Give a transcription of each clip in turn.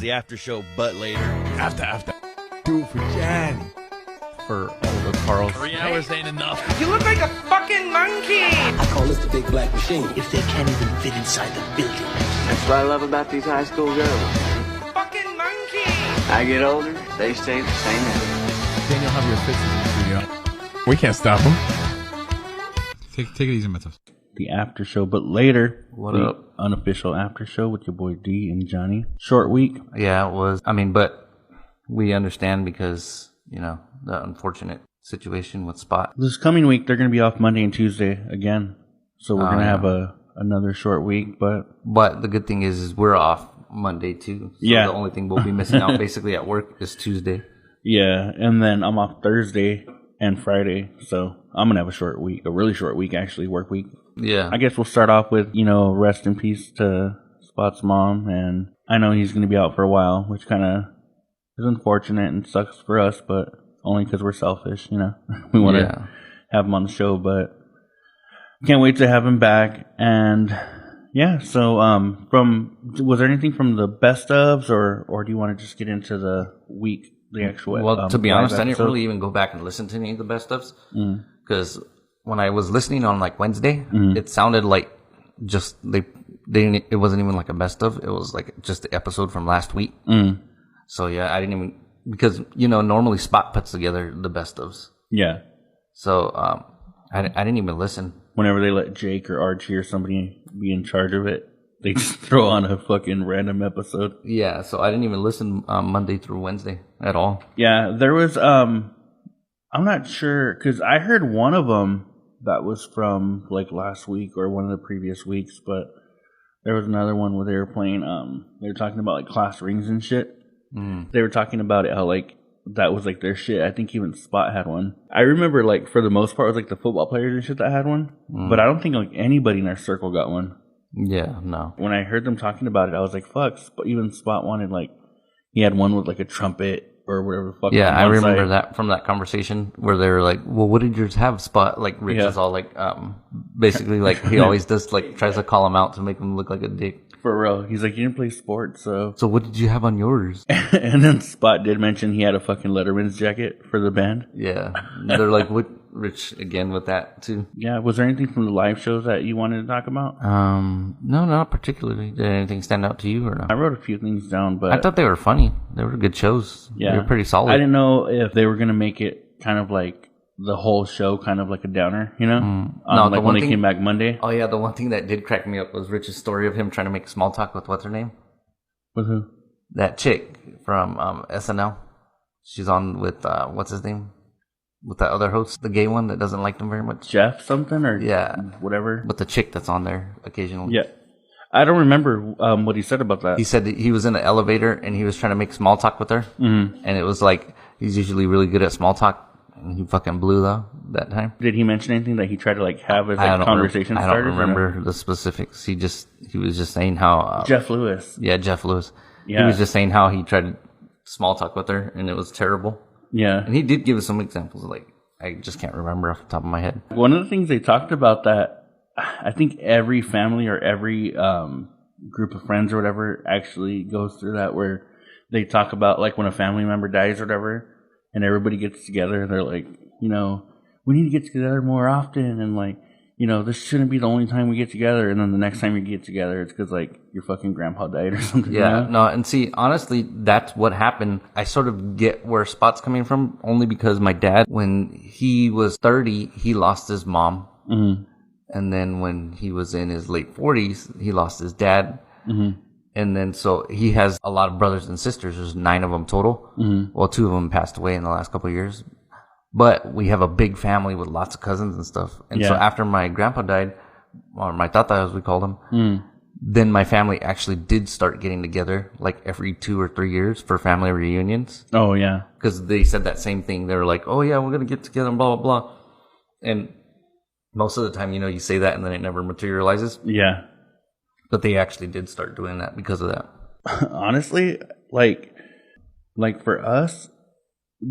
the after show, but later. After. Do it for Jan. For all the Carls. 3 hours ain't enough. You look like a fucking monkey! I call this the big black machine. If they can't even fit inside the building. That's what I love about these high school girls. Fucking monkey! I get older, they stay the same age. Daniel, have your fixes in the studio. We can't stop him. Take it easy, Matos. The after show, but later. What up? Unofficial after show with your boy D and Johnny. Short week. Yeah, it was. I mean, but we understand because, you know, the unfortunate situation with Spot. This coming week, they're going to be off Monday and Tuesday again. So we're going to have another short week, but the good thing is we're off Monday too. So the only thing we'll be missing out basically at work is Tuesday. Yeah, and then I'm off Thursday and Friday. So I'm going to have a really short week actually, work week. Yeah. I guess we'll start off with, rest in peace to Spot's mom. And I know he's going to be out for a while, which kind of is unfortunate and sucks for us, but only because we're selfish, We want to have him on the show, but can't wait to have him back. And yeah, so was there anything from the best ofs, or do you want to just get into the week, the actual? Well, to be honest, episode? I didn't really even go back and listen to any of the best ofs because when I was listening on like Wednesday, it sounded like just they didn't. It wasn't even like a best of. It was like just the episode from last week. So yeah, I didn't even. Because, normally Spot puts together the best ofs. Yeah. So, I didn't even listen. Whenever they let Jake or Archie or somebody be in charge of it, they just throw on a fucking random episode. Yeah, so I didn't even listen Monday through Wednesday at all. Yeah, there was, I'm not sure, because I heard one of them that was from, like, last week or one of the previous weeks, but there was another one where they were playing, they were talking about, like, class rings and shit. They were talking about it, how, like, that was, like, their shit. I think even Spot had one. I remember, like, for the most part, it was, like, the football players and shit that had one. But I don't think, like, anybody in our circle got one. Yeah, no. When I heard them talking about it, I was like, fuck. Even Spot wanted, like, he had one with, like, a trumpet or whatever the fuck. Yeah, I remember that from that conversation where they were like, well, what did yours have, Spot? Like, Rich is all, like, basically, like, he always does, like, tries to call him out to make him look like a dick. For real. He's like, you didn't play sports, so... So what did you have on yours? And then Spot did mention he had a fucking Letterman's jacket for the band. Yeah. They're like, what? Rich again with that, too. Yeah. Was there anything from the live shows that you wanted to talk about? No, not particularly. Did anything stand out to you or no? I wrote a few things down, but... I thought they were funny. They were good shows. Yeah. They were pretty solid. I didn't know if they were going to make it kind of like... the whole show kind of like a downer, No, like when they came back Monday. Oh, yeah, the one thing that did crack me up was Rich's story of him trying to make small talk with what's her name? With who? That chick from SNL. She's on with, what's his name? With that other host, the gay one that doesn't like them very much. Jeff something or whatever? With the chick that's on there occasionally. Yeah. I don't remember what he said about that. He said that he was in an elevator and he was trying to make small talk with her. And it was like, he's usually really good at small talk. And he fucking blew though that time. Did he mention anything that he tried to like have as like conversation starters? I don't remember the specifics. He was just saying how Jeff Lewis. Yeah, Jeff Lewis. Yeah. He was just saying how he tried to small talk with her and it was terrible. Yeah. And he did give us some examples. Like I just can't remember off the top of my head. One of the things they talked about that I think every family or every group of friends or whatever actually goes through that, where they talk about like when a family member dies or whatever. And everybody gets together. They're like, we need to get together more often. And like, this shouldn't be the only time we get together. And then the next time you get together, it's because like your fucking grandpa died or something. Yeah, no. And see, honestly, that's what happened. I sort of get where Spot's coming from, only because my dad, when he was 30, he lost his mom. Mm-hmm. And then when he was in his late 40s, he lost his dad. Mm-hmm. And then, so he has a lot of brothers and sisters. There's 9 of them total. Mm-hmm. Well, 2 of them passed away in the last couple of years. But we have a big family with lots of cousins and stuff. And so after my grandpa died, or my tata as we called him, then my family actually did start getting together like every 2 or 3 years for family reunions. Oh, yeah. Because they said that same thing. They were like, oh, yeah, we're going to get together and blah, blah, blah. And most of the time, you say that and then it never materializes. Yeah. But they actually did start doing that because of that. Honestly, like for us,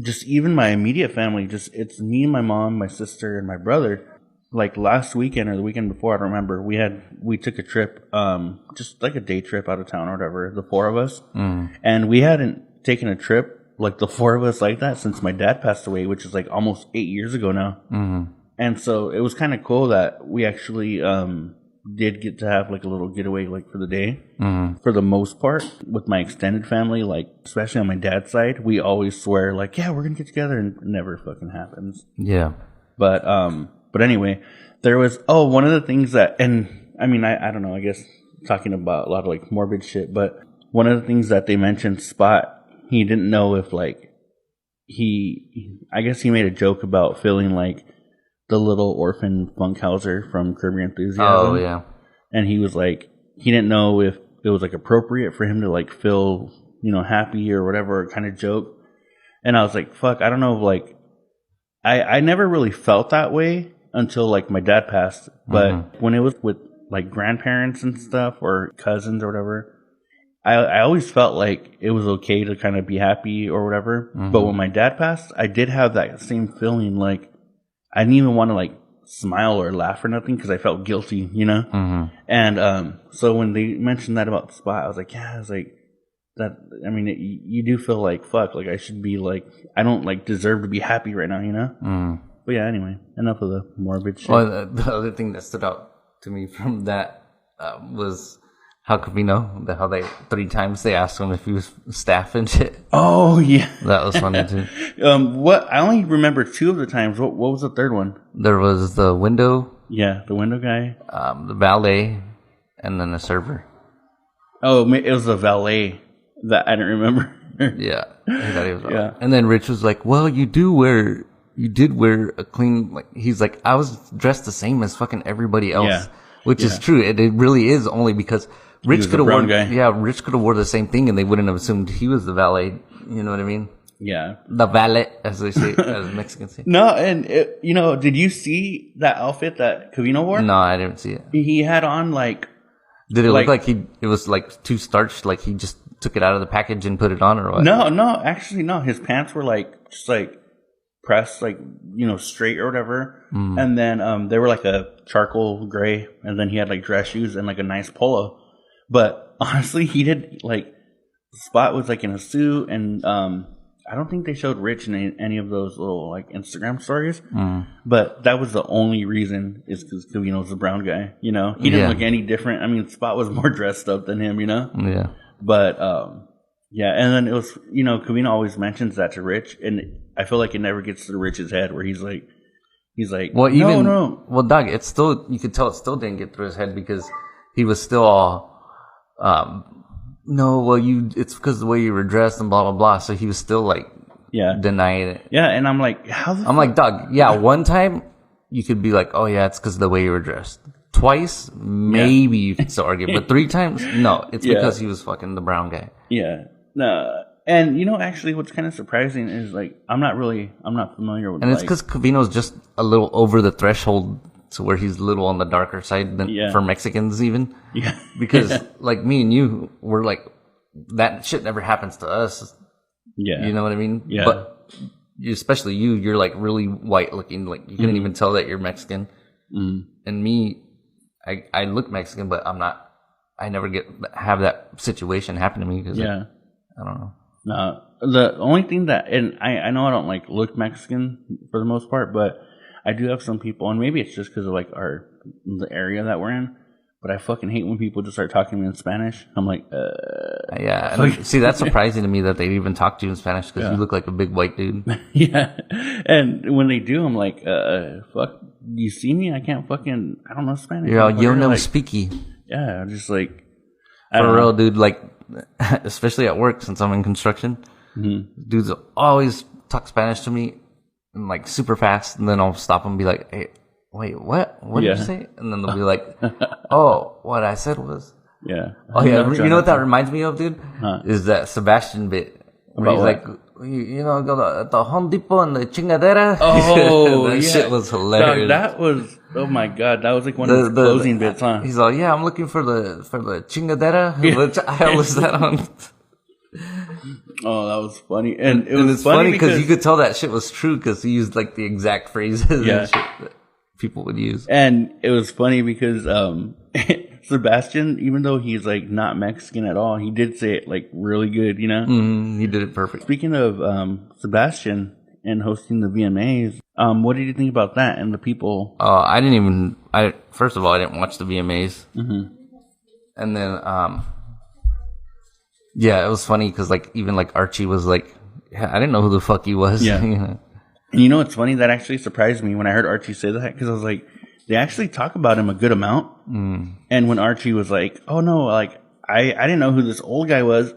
just even my immediate family, just it's me and my mom, my sister, and my brother. like last weekend or the weekend before, I don't remember. We took a trip, just like a day trip out of town or whatever, the four of us. And we hadn't taken a trip, like the four of us like that since my dad passed away, which is like almost 8 years ago now. And so it was kind of cool that we actually, did get to have like a little getaway like for the day. For the most part with my extended family, like especially on my dad's side, we always swear like, yeah, we're gonna get together, and it never fucking happens. But anyway, there was one of the things that, and I mean, I don't know, I guess talking about a lot of like morbid shit, but one of the things that they mentioned, Spot, he didn't know if like I guess he made a joke about feeling like the little orphan Funkhauser from Curb Your Enthusiasm. Oh, yeah. And he was like, he didn't know if it was like appropriate for him to like feel, happy or whatever kind of joke. And I was like, fuck, I don't know, like, I never really felt that way until like my dad passed. But when it was with like grandparents and stuff or cousins or whatever, I always felt like it was okay to kind of be happy or whatever. But when my dad passed, I did have that same feeling, like I didn't even want to like smile or laugh or nothing because I felt guilty, And so when they mentioned that about Spot, I was like, yeah, I was like, that, I mean, you do feel like, fuck, like I should be like, I don't like deserve to be happy right now, But yeah, anyway, enough of the morbid shit. Well, the other thing that stood out to me from that was how Covino, how they 3 times they asked him if he was staff and shit. Oh yeah, that was funny too. What I only remember 2 of the times. What was the third one? There was the window. Yeah, the window guy. The valet, and then the server. Oh, it was the valet that I didn't remember. Yeah, I thought he was. Yeah. And then Rich was like, "Well, you did wear a clean." Like he's like, "I was dressed the same as fucking everybody else," which is true. It really is only because Rich could have worn. Yeah, Rich could have wore the same thing, and they wouldn't have assumed he was the valet. You know what I mean? Yeah, the valet, as they say, as Mexicans say. No, and did you see that outfit that Covino wore? No, I didn't see it. He had on like. Did it look like it was like too starched? Like he just took it out of the package and put it on, or what? No, actually, no. His pants were like just like pressed, like straight or whatever, and then they were like a charcoal gray, and then he had like dress shoes and like a nice polo. But honestly, he did like Spot was like in a suit, and I don't think they showed Rich in any of those little like Instagram stories. But that was the only reason, is because Covino's the brown guy. He didn't look any different. I mean, Spot was more dressed up than him. Yeah. But yeah, and then it was Covino always mentions that to Rich, and I feel like it never gets to Rich's head where he's like, well, no. Well, Doug, it's still, you could tell it still didn't get through his head because he was still all, no, well, it's because of the way you were dressed and blah blah blah. So he was still like, denying it. Yeah, and I'm like, like, Doug, yeah, one time you could be like, oh yeah, it's because of the way you were dressed. Twice, maybe you could still argue, but 3 times, no, it's because he was fucking the brown guy. Yeah, no, and actually, what's kind of surprising is like I'm not familiar with, and it's because Covino's just a little over the threshold to where he's a little on the darker side than for Mexicans even. Yeah, because like me and you, we're like that shit never happens to us. Yeah, you know what I mean. Yeah, but especially you're like really white looking, like you couldn't even tell that you're Mexican. And me, I look Mexican, but I'm not. I never have that situation happen to me because I don't know. No, the only thing that, and I know I don't like look Mexican for the most part, but I do have some people, and maybe it's just because of like the area that we're in. But I fucking hate when people just start talking to me in Spanish. I'm like, yeah. And see, that's surprising to me that they even talk to you in Spanish because you look like a big white dude. Yeah. And when they do, I'm like, fuck, you see me? I can't fucking, I don't know Spanish. You're all, you know, speaky. Yeah, just like, for real, dude. Like, especially at work, since I'm in construction, dudes always talk Spanish to me and like super fast, and then I'll stop and be like, hey, wait, what? What did you say? And then they'll be like, oh, what I said was. Yeah. Oh, yeah. You know what that reminds me of, dude? Is that Sebastian bit. Where he's like, go to the Home Depot and the chingadera. Oh, that shit was hilarious. That was, oh my God, that was like one of his closing bits, huh? He's like, yeah, I'm looking for the chingadera, which I always that on. Oh, that was funny. And it was funny because you could tell that shit was true because he used like the exact phrases and shit. people would use. And it was funny because Sebastian, even though he's like not Mexican at all, he did say it like really good, you know? He did it perfect. Speaking of Sebastian and hosting the VMAs, what did you think about that and the people? First of all, I didn't watch the VMAs. And then, it was funny because like even like Archie was like, I didn't know who the fuck he was. Yeah. You know? And you know what's funny? That actually surprised me when I heard Archie say that, because I was like, they actually talk about him a good amount. And when Archie was like, oh no, like I didn't know who this old guy was,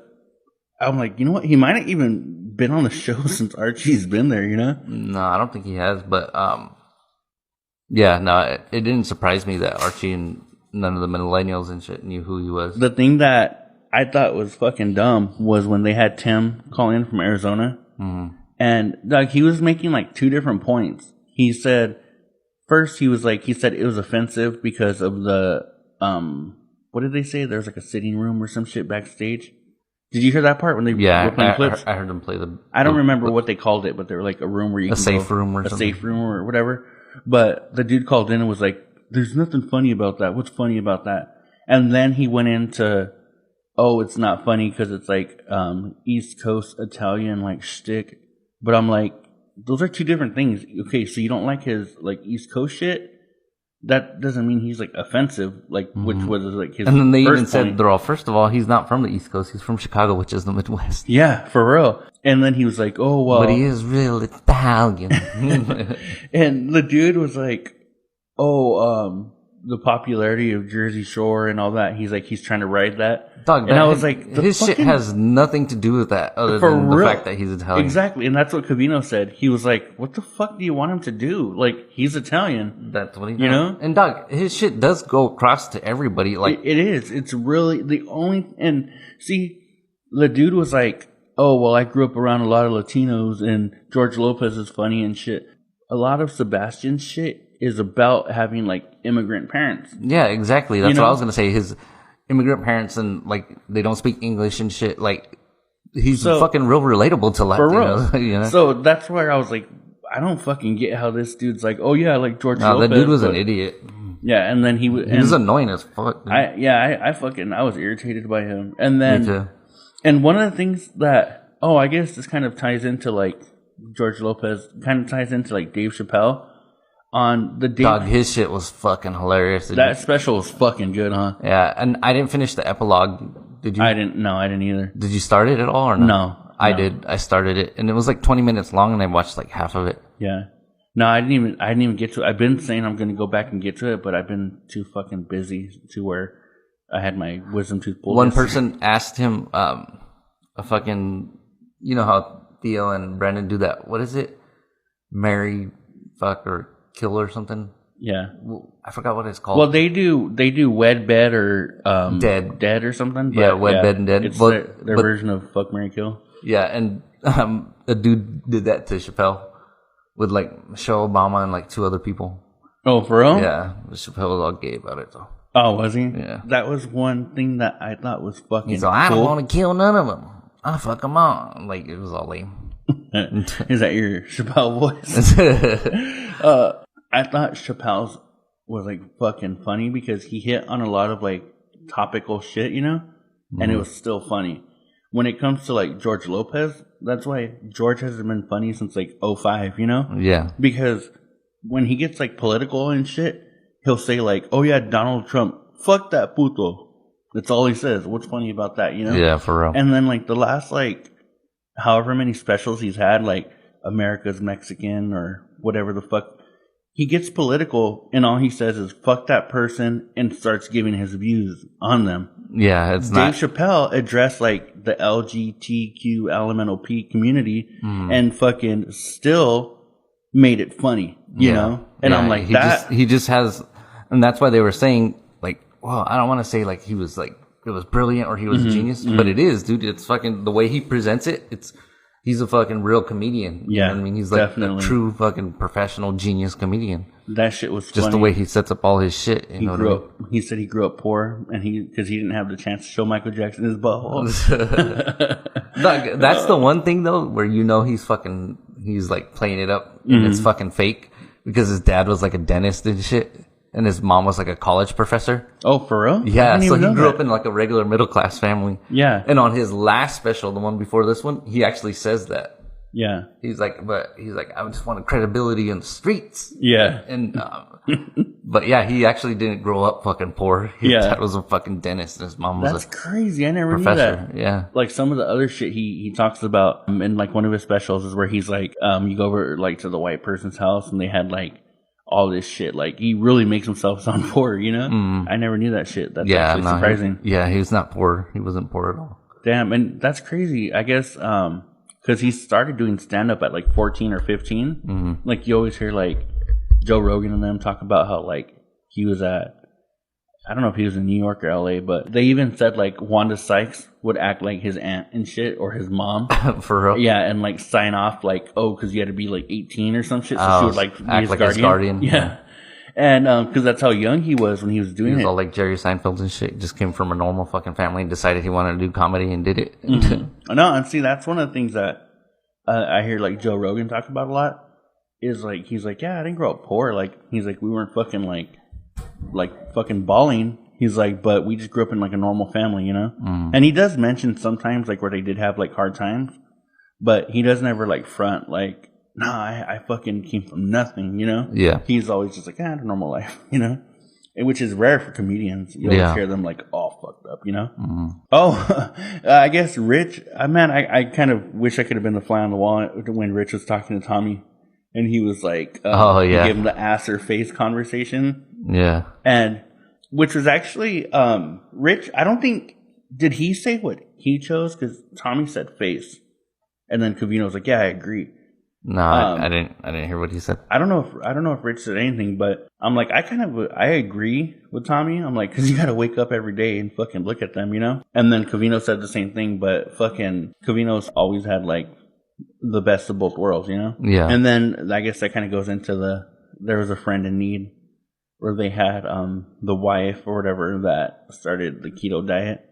I'm like, you know what? He might have even been on the show since Archie's been there, you know? No, I don't think he has, but it didn't surprise me that Archie and none of the millennials and shit knew who he was. The thing that I thought was fucking dumb was when they had Tim call in from Arizona. And Doug, he was making like two different points. He said, first he said it was offensive because of the, what did they say? There's like a sitting room or some shit backstage. Did you hear that part when they were playing clips? I heard them play the... I don't remember what they called it, but they were like a room where you can safe room or something. A safe room or whatever. But the dude called in and was like, there's nothing funny about that. What's funny about that? And then he went into, oh, it's not funny because it's like East Coast Italian like shtick. But I'm like, those are two different things. Okay, so you don't like his like East Coast shit? That doesn't mean he's like offensive, like which was like his. And then they even point. said, first of all, he's not from the East Coast. He's from Chicago, which is the Midwest. Yeah, for real. And then he was like, oh well, but he is real Italian. And the dude was like, oh, the popularity of Jersey Shore and all that. He's like, he's trying to ride that. Dog, and I was like, his shit has nothing to do with that other than the fact that he's Italian. Exactly. And that's what Cavino said. He was like, what the fuck do you want him to do? Like, he's Italian. That's what he does. You know? And dog, his shit does go across to everybody. Like it is. It's really the only, and see, the dude was like, oh, well, I grew up around a lot of Latinos and George Lopez is funny and shit. A lot of Sebastian's shit is about having like immigrant parents. Yeah, exactly. That's what I was gonna say. His immigrant parents and like they don't speak English and shit. Like he's fucking real relatable to Latinos. For real. You know? So that's where I was like, I don't fucking get how this dude's like, oh yeah, like George Lopez. That dude was an idiot. Yeah, and then he was annoying as fuck. Dude. I was irritated by him. And then, me too. And one of the things that, I guess this kind of ties into like George Lopez, kind of ties into like Dave Chappelle. On the Dave, dog, his shit was fucking hilarious. That special was fucking good, huh? Yeah, and I didn't finish the epilogue. Did you? I didn't either. Did you start it at all or no? No. I did. I started it, and it was like 20 minutes long, and I watched like half of it. Yeah. No, I didn't even get to it. I've been saying I'm going to go back and get to it, but I've been too fucking busy to where I had my wisdom tooth pulled. One person asked him, a fucking, you know how Theo and Brandon do that? What is it? Marry, fuck, or kill or something? Yeah. I forgot what it's called. Well, they do wed, bed, or dead or something. But, yeah, wed, bed, and dead. It's their version of fuck, marry, kill. Yeah, and a dude did that to Chappelle with like Michelle Obama and like two other people. Oh, for real? Yeah, Chappelle was all gay about it though. Oh, was he? Yeah. That was one thing that I thought was fucking He's like, I don't want to kill none of them. I fuck them all. Like, it was all lame. Is that your Chappelle voice? I thought Chappelle's was like fucking funny because he hit on a lot of like topical shit, you know? And it was still funny. When it comes to like George Lopez, that's why George hasn't been funny since like 2005, you know? Yeah. Because when he gets like political and shit, he'll say like, oh yeah, Donald Trump, fuck that puto. That's all he says. What's funny about that, you know? Yeah, for real. And then like the last like however many specials he's had, like America's Mexican or whatever the fuck, he gets political and all he says is fuck that person and starts giving his views on them. Yeah, it's Dave Chappelle addressed like the LGBTQ LMNOP community and fucking still made it funny, you know? And I'm like, he just has, and that's why they were saying like, well, I don't want to say like he was like, it was brilliant or he was a genius, but it is, dude. It's fucking the way he presents it. He's a fucking real comedian. Yeah, you know what I mean, he's like a true fucking professional genius comedian. That shit was just funny. The way he sets up all his shit. He said he grew up poor, and because he didn't have the chance to show Michael Jackson his butthole. That's the one thing though, where you know he's like playing it up and it's fucking fake. because his dad was like a dentist and shit, and his mom was like a college professor. Oh, for real? Yeah, so he grew up in like a regular middle class family. Yeah. And on his last special, the one before this one, he actually says that. Yeah. He's like, I just wanted credibility in the streets. Yeah. And, but yeah, he actually didn't grow up fucking poor. His dad was a fucking dentist, and his mom was That's crazy. I never professor. knew that. Yeah. Like some of the other shit he talks about in like one of his specials is where he's like, you go over like to the white person's house and they had like all this shit. Like he really makes himself sound poor, you know? I never knew that shit. That's actually surprising. He was not poor. He wasn't poor at all. Damn. And that's crazy. I guess, because he started doing stand-up at like 14 or 15. Mm-hmm. Like you always hear like Joe Rogan and them talk about how like he was at, I don't know if he was in New York or LA, but they even said like Wanda Sykes would act like his aunt and shit, or his mom. For real? Yeah, and like sign off like, oh, because you had to be like 18 or some shit. So she would like be act his like guardian. his guardian. Yeah. And because that's how young he was when he was doing He was it. all like Jerry Seinfeld and shit. Just came from a normal fucking family and decided he wanted to do comedy and did it. Mm-hmm. No, and see, that's one of the things that I hear like Joe Rogan talk about a lot. Is like, he's like, yeah, I didn't grow up poor. Like, he's like, we weren't fucking like fucking balling. He's like, but we just grew up in like a normal family, you know? And he does mention sometimes like where they did have like hard times, but he doesn't ever like front like, nah, I fucking came from nothing, you know? Yeah. He's always just like, I had a normal life, you know? And which is rare for comedians. You always hear them like all fucked up, you know? Oh, I guess Rich, man, I kind of wish I could have been the fly on the wall when Rich was talking to Tommy. And he was like, he gave him the ass or face conversation. Yeah. And which was actually, Rich, I don't think, did he say what he chose? Because Tommy said face. And then Covino was like, yeah, I agree. No, I didn't hear what he said. I don't know if Rich said anything, but I'm like, I agree with Tommy. I'm like, because you got to wake up every day and fucking look at them, you know? And then Covino said the same thing, but fucking Covino's always had like the best of both worlds, you know? Yeah. And then I guess that kind of goes into there was a friend in need where they had the wife or whatever that started the keto diet,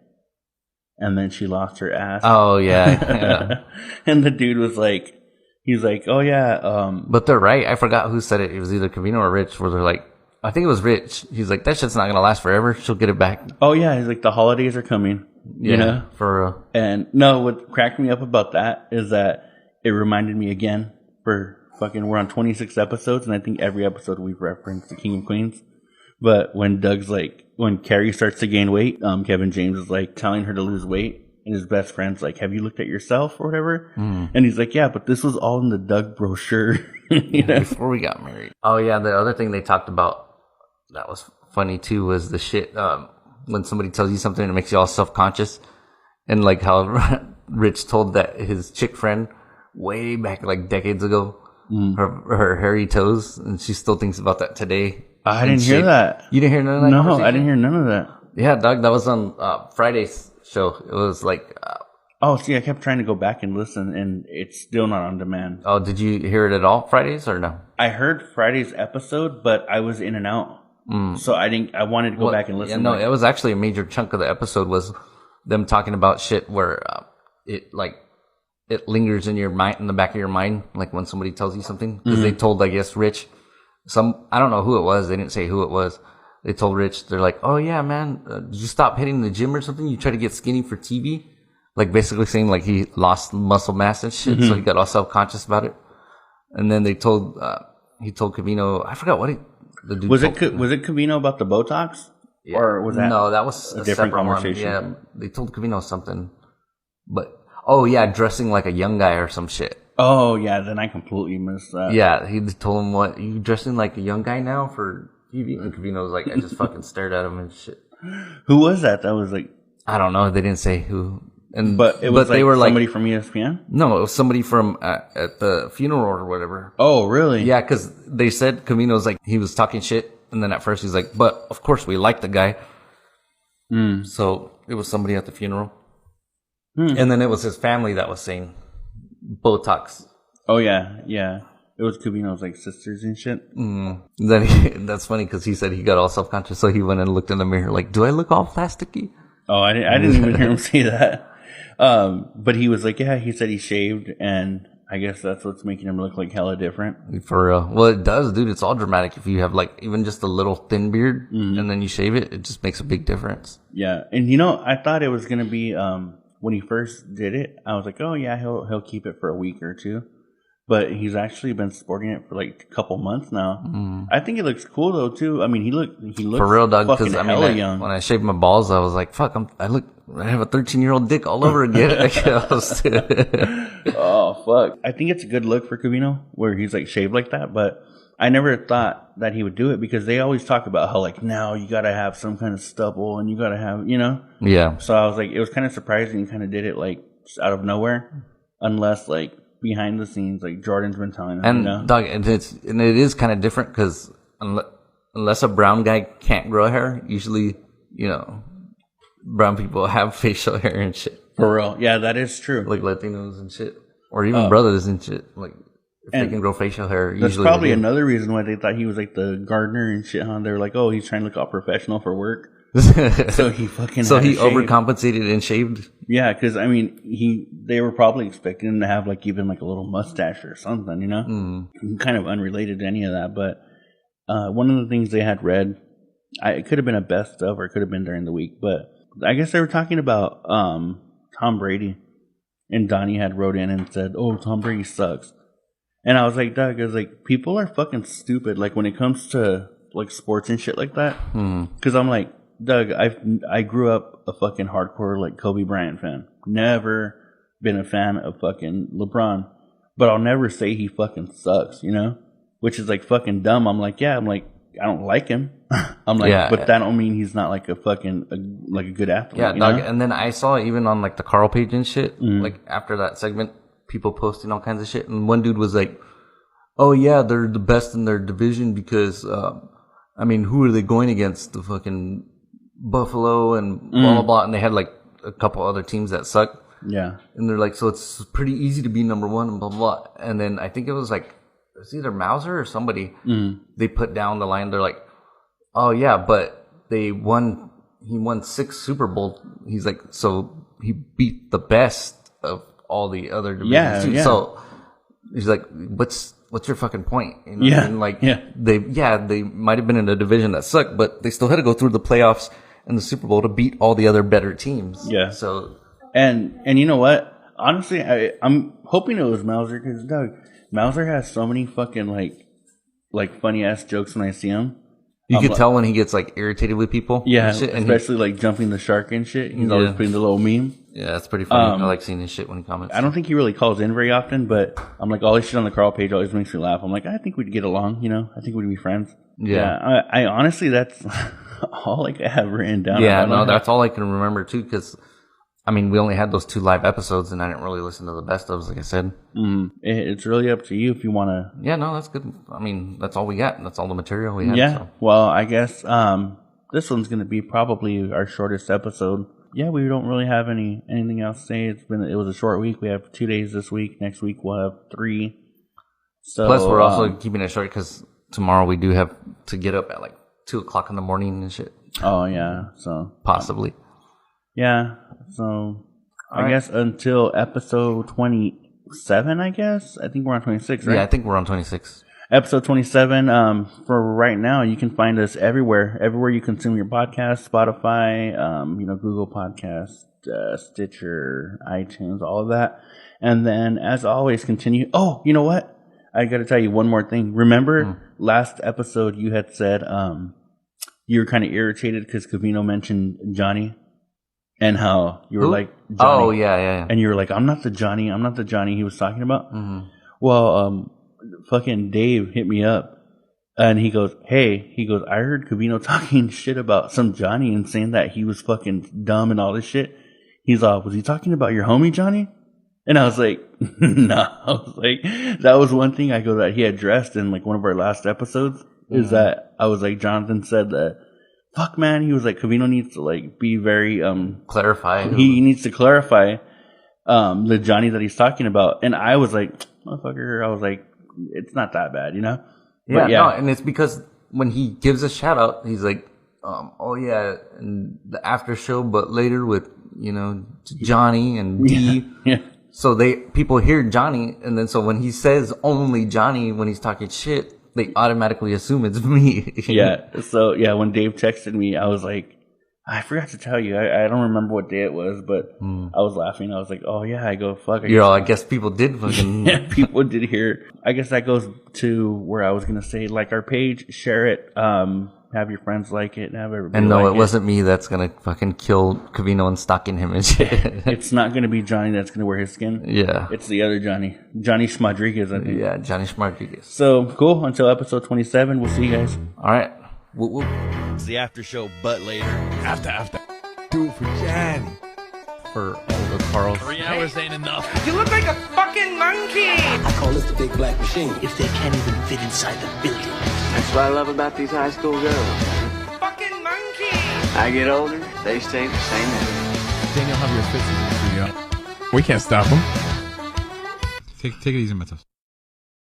and then she lost her ass. Oh, yeah. And the dude was like, he's like, oh, yeah. But they're right. I forgot who said it. It was either Covino or Rich, where they're like, I think it was Rich. He's like, that shit's not going to last forever. She'll get it back. Oh, yeah. He's like, the holidays are coming. You know? For real. And no, what cracked me up about that is that it reminded me again we're on 26 episodes, and I think every episode we've referenced the King of Queens. But when when Carrie starts to gain weight, Kevin James is like telling her to lose weight. And his best friend's like, have you looked at yourself or whatever? And he's like, yeah, but this was all in the Doug brochure. You know? Before we got married. Oh, yeah. The other thing they talked about that was funny, too, was the shit when somebody tells you something and it makes you all self-conscious. And like how Rich told that his chick friend way back like decades ago, her hairy toes, and she still thinks about that today. I didn't hear that. You didn't hear none of that? No, I didn't hear none of that. Yeah, Doug, that was on Friday's show. It was like... oh, see, I kept trying to go back and listen, and it's still not on demand. Oh, did you hear it at all Fridays or no? I heard Friday's episode, but I was in and out. So I wanted to go back and listen. Yeah, no, it was actually a major chunk of the episode was them talking about shit where it lingers in your mind, in the back of your mind, like when somebody tells you something. Because they told, I guess, Rich, I don't know who it was. They didn't say who it was. They told Rich, they're like, oh yeah, man, did you stop hitting the gym or something? You try to get skinny for TV? Like basically saying like he lost muscle mass and shit. So he got all self-conscious about it. And then he told Covino, I forgot what the dude was it Covino about the Botox? Yeah. Or was that? No, that was a different separate conversation. One. Yeah, they told Covino something. But, oh yeah, dressing like a young guy or some shit. Oh yeah, then I completely missed that. Yeah, he told him, what, you dressing like a young guy now for TV? And Covino was like, I just fucking stared at him and shit. Who was that? That was like... I don't know, they didn't say who. But it was they were somebody from ESPN? No, it was somebody from at the funeral or whatever. Oh, really? Yeah, because they said Covino's like, he was talking shit. And then at first he's like, but of course we like the guy. So it was somebody at the funeral. And then it was his family that was saying Botox. Oh, yeah. Yeah. It was Covino's like sisters and shit. Then that's funny because he said he got all self-conscious. So he went and looked in the mirror like, do I look all plasticky? Oh, I didn't even hear him say that. But he was like, yeah, he said he shaved, and I guess that's what's making him look like hella different. For real. Well, it does, dude. It's all dramatic. If you have like even just a little thin beard and then you shave it, it just makes a big difference. Yeah. And I thought it was going to be, when he first did it, I was like, oh yeah, he'll keep it for a week or two. But he's actually been sporting it for like a couple months now. I think it looks cool though too. I mean, he looks for real, dog. Because young. When I shaved my balls, I was like, "Fuck, I have a 13-year-old dick all over again." Oh fuck! I think it's a good look for Covino, where he's like shaved like that. But I never thought that he would do it because they always talk about how like now you gotta have some kind of stubble and you gotta have Yeah. So I was like, it was kind of surprising. He kind of did it like just out of nowhere, unless like. Behind the scenes, like Jordan's been telling him, and dog, and it is kind of different because unless a brown guy can't grow hair, usually brown people have facial hair and shit. For real, yeah, that is true. Like Latinos and shit, or even brothers and shit. Like if they can grow facial hair, that's usually probably another reason why they thought he was like the gardener and shit. Huh? They were like, oh, he's trying to look all professional for work. So he overcompensated and shaved. Yeah, because I mean, they were probably expecting him to have like even like a little mustache or something, kind of unrelated to any of that. But one of the things they had read, it could have been a best of, or it could have been during the week, but I guess they were talking about Tom Brady, and Donnie had wrote in and said, "Oh, Tom Brady sucks," and I was like, Doug, I was like, people are fucking stupid. Like when it comes to like sports and shit like that, because I'm like. Doug, I grew up a fucking hardcore like Kobe Bryant fan. Never been a fan of fucking LeBron, but I'll never say he fucking sucks, which is like fucking dumb. I'm like, I don't like him. I'm like, but that don't mean he's not like a fucking like a good athlete. Yeah, Doug. And then I saw even on like the Carl page and shit, like after that segment, people posting all kinds of shit, and one dude was like, "Oh yeah, they're the best in their division because, who are they going against? The fucking." Buffalo and blah blah blah, and they had like a couple other teams that suck. Yeah, and they're like, so it's pretty easy to be number one and blah blah. And then I think it was either Mauser or somebody. They put down the line. They're like, oh yeah, but they won. He won 6 Super Bowls. He's like, so he beat the best of all the other divisions. Yeah. So he's like, what's your fucking point? They might have been in a division that sucked, but they still had to go through the playoffs and the Super Bowl to beat all the other better teams. Yeah. So, and you know what? Honestly, I'm hoping it was Mauser because Doug, Mauser has so many fucking like funny ass jokes when I see him. You could tell when he gets like irritated with people. Yeah, and shit, especially like jumping the shark and shit. He's always putting the little meme. Yeah, that's pretty funny. I like seeing his shit when he comments. I don't think he really calls in very often, but I'm like, all his shit on the Carl page always makes me laugh. I'm like, I think we'd get along, I think we'd be friends. Yeah. I honestly, that's all I have written down. Yeah, no, that's all I can remember too, because we only had those 2 live episodes, and I didn't really listen to the best of, like I said. It's really up to you if you want to. Yeah, no, that's good. That's all we got. That's all the material we had. Yeah. So. Well, I guess this one's going to be probably our shortest episode. Yeah, we don't really have anything else to say. It was a short week. We have 2 days this week. Next week we'll have 3. So plus, we're also keeping it short because tomorrow we do have to get up at like 2:00 in the morning and shit. Oh yeah, so possibly. Yeah, so I guess until episode 27, I guess. I think we're on 26, right? Yeah, I think we're on 26. Episode 27, for right now, you can find us everywhere you consume your podcast, Spotify, Google Podcast, Stitcher, iTunes, all of that. And then, as always, continue. Oh, you know what? I got to tell you one more thing. Remember last episode you had said you were kind of irritated because Covino mentioned Johnny and how you were like, Johnny. Oh, yeah. And you were like, I'm not the Johnny he was talking about. Well, fucking Dave hit me up and he goes, I heard Covino talking shit about some Johnny and saying that he was fucking dumb and all this shit. He's like, was he talking about your homie Johnny? And I was like, no. I was like, that was one thing I go that he addressed in like one of our last episodes is that I was like, Jonathan said that, fuck man, he was like, Covino needs to like be very, clarify. He needs to clarify, the Johnny that he's talking about. And I was like, motherfucker, I was like, it's not that bad, Yeah, but no, and it's because when he gives a shout out, he's like, oh yeah, and the after show, but later with, Johnny and D. Yeah. So people hear Johnny, and then so when he says only Johnny when he's talking shit, they automatically assume it's me. Yeah. So yeah, when Dave texted me, I was like, I forgot to tell you. I don't remember what day it was, but I was laughing. I was like, oh yeah. I go, fuck. I guess people did fucking. Yeah, people did hear. I guess that goes to where I was gonna say, like our page, share it, have your friends like it, and have everybody. And no, like it wasn't me that's gonna fucking kill Covino and stalking him and shit. It's not gonna be Johnny that's gonna wear his skin. Yeah, it's the other Johnny Schmadriguez, I think. Yeah, Johnny Schmadriguez. So cool. Until episode 27, we'll see you guys. All right. Whoop, whoop. It's the after show, but later. After. Do it for Johnny. For all the Carls. 3 hours ain't enough. You look like a fucking monkey. I call this the big black machine. If they can't even fit inside the building. That's what I love about these high school girls. Fucking monkey. I get older, they stay the same age. Daniel, have your fits in the studio. We can't stop him. Take it easy, Matos.